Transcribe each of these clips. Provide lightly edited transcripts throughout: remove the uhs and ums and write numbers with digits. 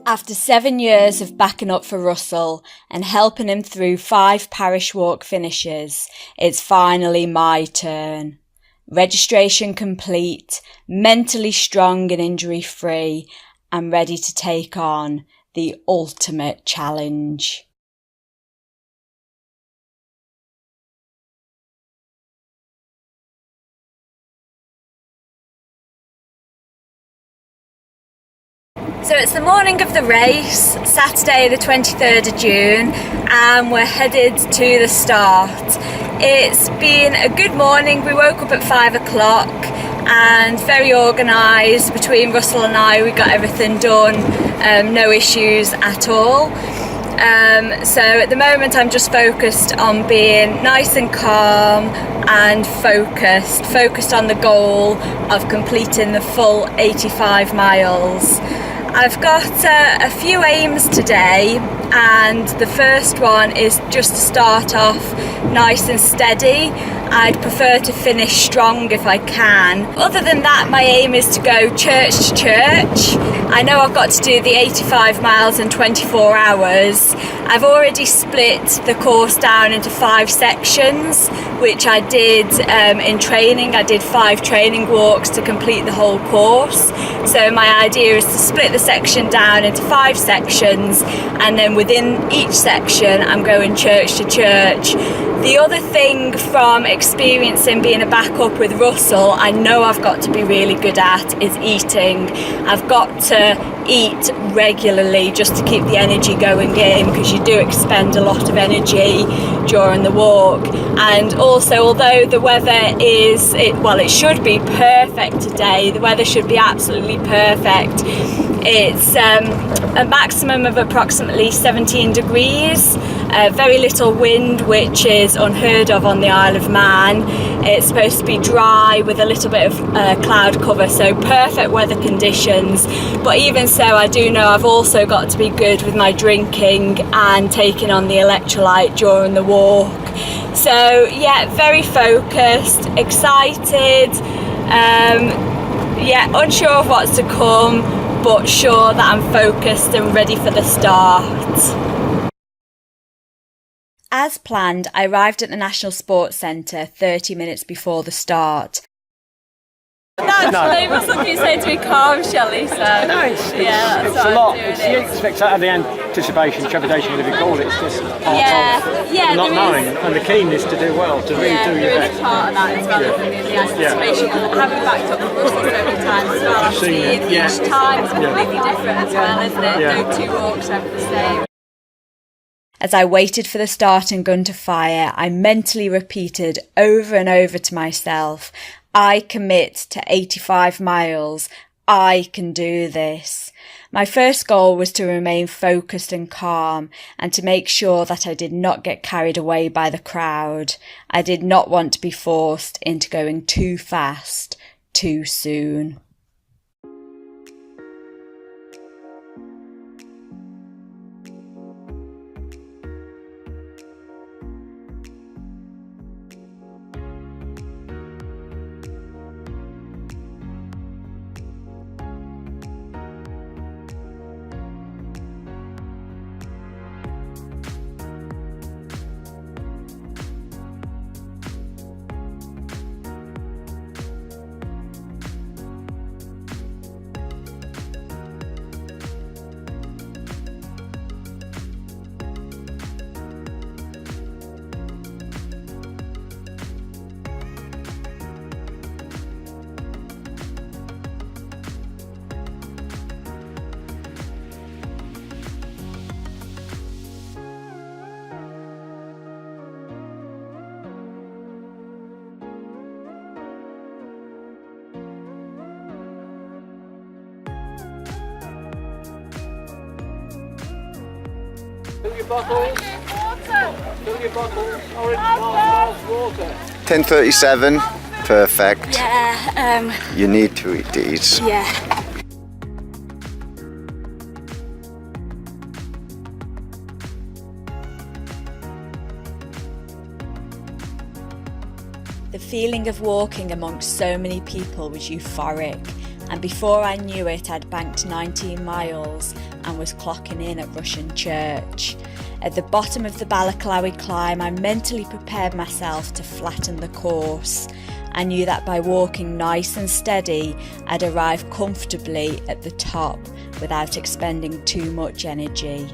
After 7 years of backing up for Russell and helping him through 5 Parish Walk finishes, it's finally my turn. Registration complete, mentally strong and injury-free, and ready to take on the ultimate challenge. So it's the morning of the race, Saturday the 23rd of June, and we're headed to the start. It's been a good morning. We woke up at 5 o'clock and very organised between Russell and I. We got everything done, no issues at all. So at the moment I'm just focused on being nice and calm and focused on the goal of completing the full 85 miles. I've got a few aims today, and the first one is just to start off nice and steady. I'd prefer to finish strong if I can. Other than that, my aim is to go church to church. I know I've got to do the 85 miles in 24 hours. I've already split the course down into 5 sections, which I did in training. I did 5 training walks to complete the whole course. So my idea is to split the section down into 5 sections, and then within each section I'm going church to church. The other thing from experiencing being a backup with Russell, I know I've got to be really good at is eating. I've got to eat regularly just to keep the energy going in, because you do expend a lot of energy during the walk. And also, although the weather it should be perfect today, the weather should be absolutely perfect. It's a maximum of approximately 17 degrees, very little wind, which is unheard of on the Isle of Man. It's supposed to be dry with a little bit of cloud cover, so perfect weather conditions. But even so, I do know I've also got to be good with my drinking and taking on the electrolyte during the walk. So yeah, very focused, excited, unsure of what's to come, but sure that I'm focused and ready for the start. As planned, I arrived at the National Sports Centre 30 minutes before the start. Naturally, Russell keeps saying to be calm, Shelley, so... No, it's a lot. It's the expectation, the anticipation, trepidation, whatever you call it. It's just part of not knowing, and the keenness to do well, to really do your best. There is part of that as well, the anticipation. Having backed up with Russell so many times as well, I've seen each time is completely different as well, isn't it? No 2 walks ever the same. As I waited for the starting gun to fire, I mentally repeated over and over to myself, I commit to 85 miles. I can do this. My first goal was to remain focused and calm, and to make sure that I did not get carried away by the crowd. I did not want to be forced into going too fast, too soon. Fill your bottles. Fill your bottles. Orange water. 10:37. Perfect. Yeah. You need to eat these. Yeah. The feeling of walking amongst so many people was euphoric. and before I knew it, I'd banked 19 miles and was clocking in at Rushen Church. At the bottom of the Balaclawy climb, I mentally prepared myself to flatten the course. I knew that by walking nice and steady, I'd arrive comfortably at the top without expending too much energy.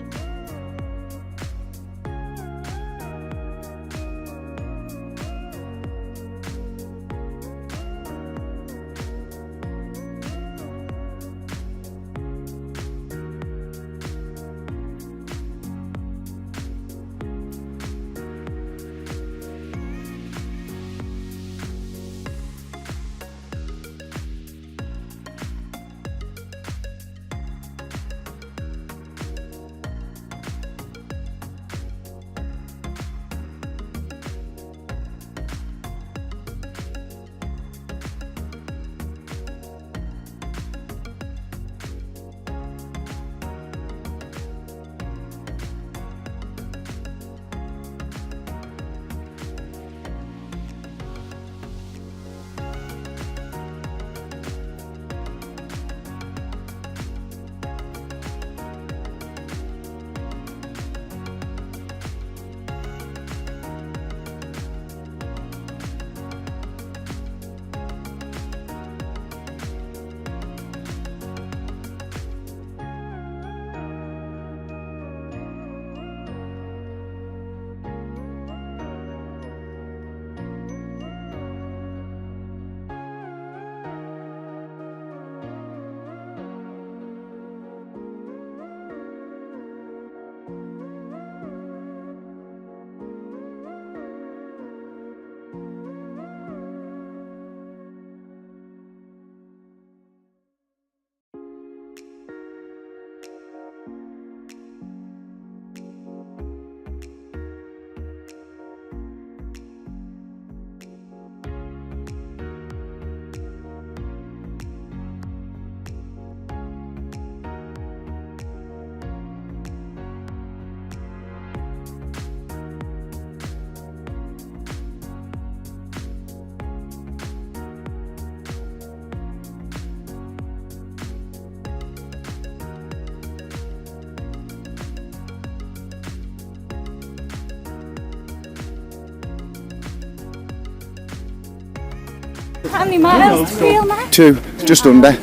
How many miles to feel now? 2, just under.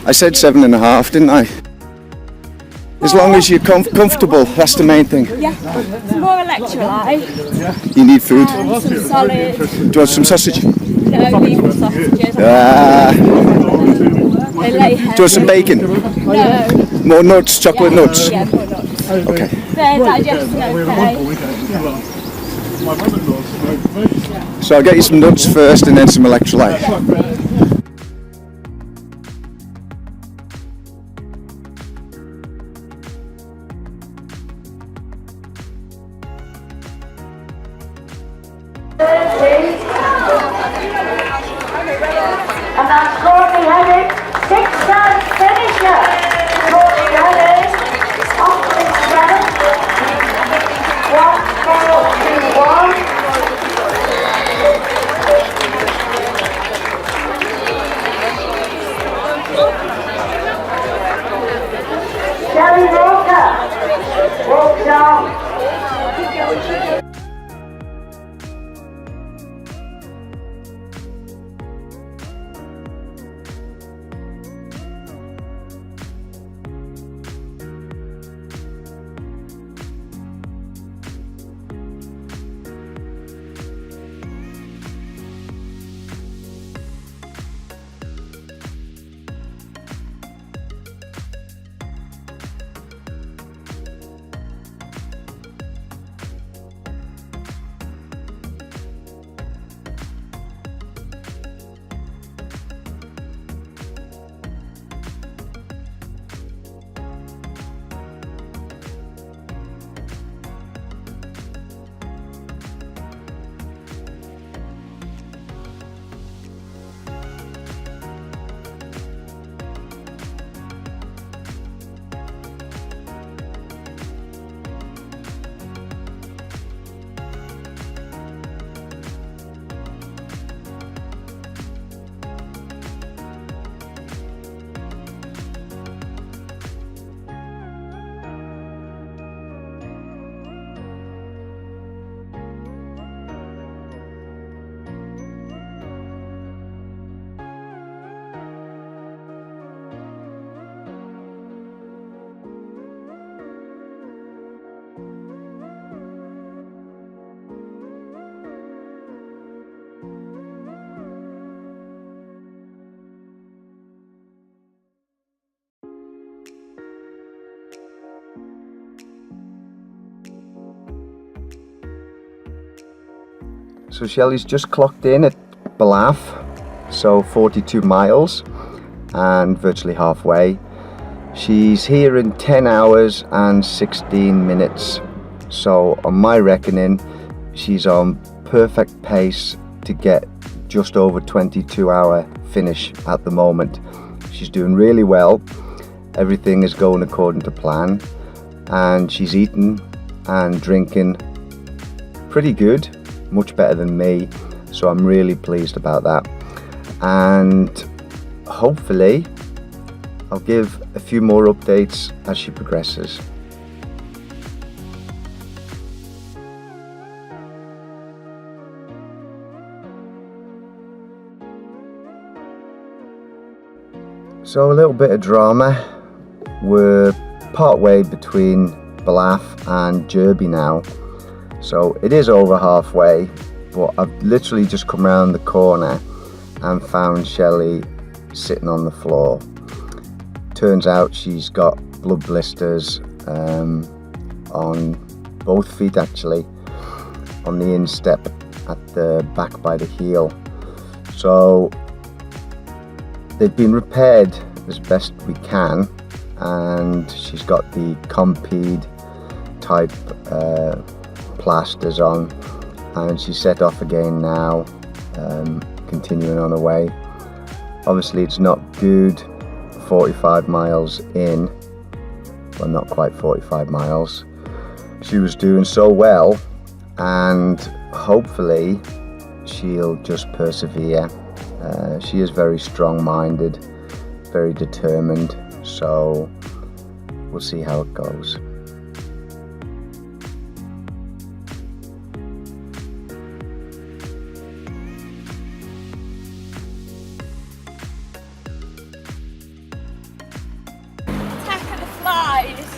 I said 7.5, didn't I? As long as you're comfortable, that's the main thing. Yeah, some more electrolyte. You need food. And some solid. Do you want some sausage? No, beef sausages. They lay heavy. Do you want some bacon? No. More nuts, chocolate nuts? Yeah, more nuts. Okay. They're digesting okay. So I'll get you some nuts first and then some electrolyte. And that's Courtney Heading, 6-time finisher. Courtney Heading, off the 7, 1, 4, 2, 1. Shelley walks on. So Shelley's just clocked in at Ballaugh, so 42 miles and virtually halfway. She's here in 10 hours and 16 minutes. So on my reckoning, she's on perfect pace to get just over 22-hour finish at the moment. She's doing really well. Everything is going according to plan, and she's eating and drinking pretty good, much better than me. So I'm really pleased about that. And hopefully I'll give a few more updates as she progresses. So a little bit of drama. We're part way between Ballaugh and Derby now, so it is over halfway, but I've literally just come around the corner and found Shelley sitting on the floor. Turns out she's got blood blisters on both feet, actually, on the instep at the back by the heel. So they've been repaired as best we can, and she's got the Compede type plasters on, and she's set off again now, continuing on her way. Obviously it's not good 45 miles in, well, not quite 45 miles. She was doing so well, and hopefully she'll just persevere. She is very strong-minded, very determined, so we'll see how it goes. Attack of the flies.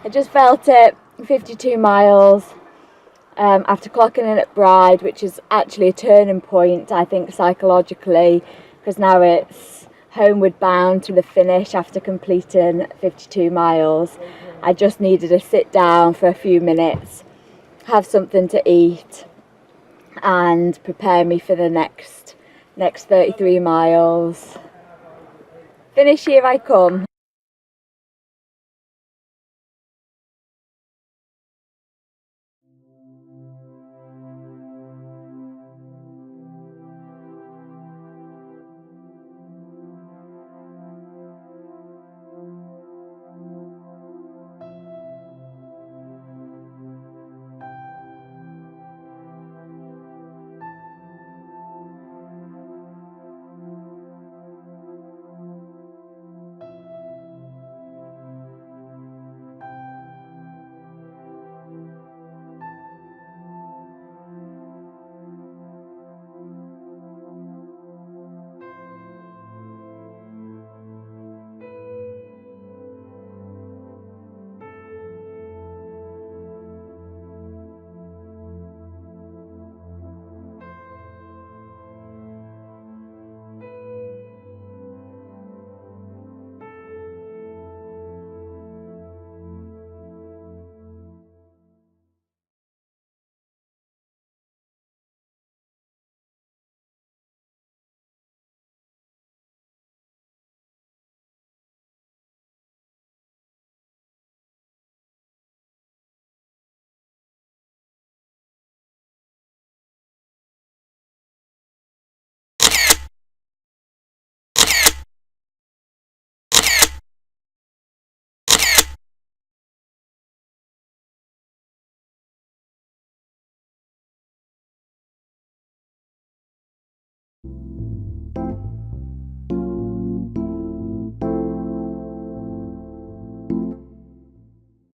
I just felt it 52 miles after clocking in at Bride, which is actually a turning point, I think, psychologically, because now it's homeward bound to the finish after completing 52 miles. I just needed to sit down for a few minutes, have something to eat, and prepare me for the next 33 miles. Finish, here I come.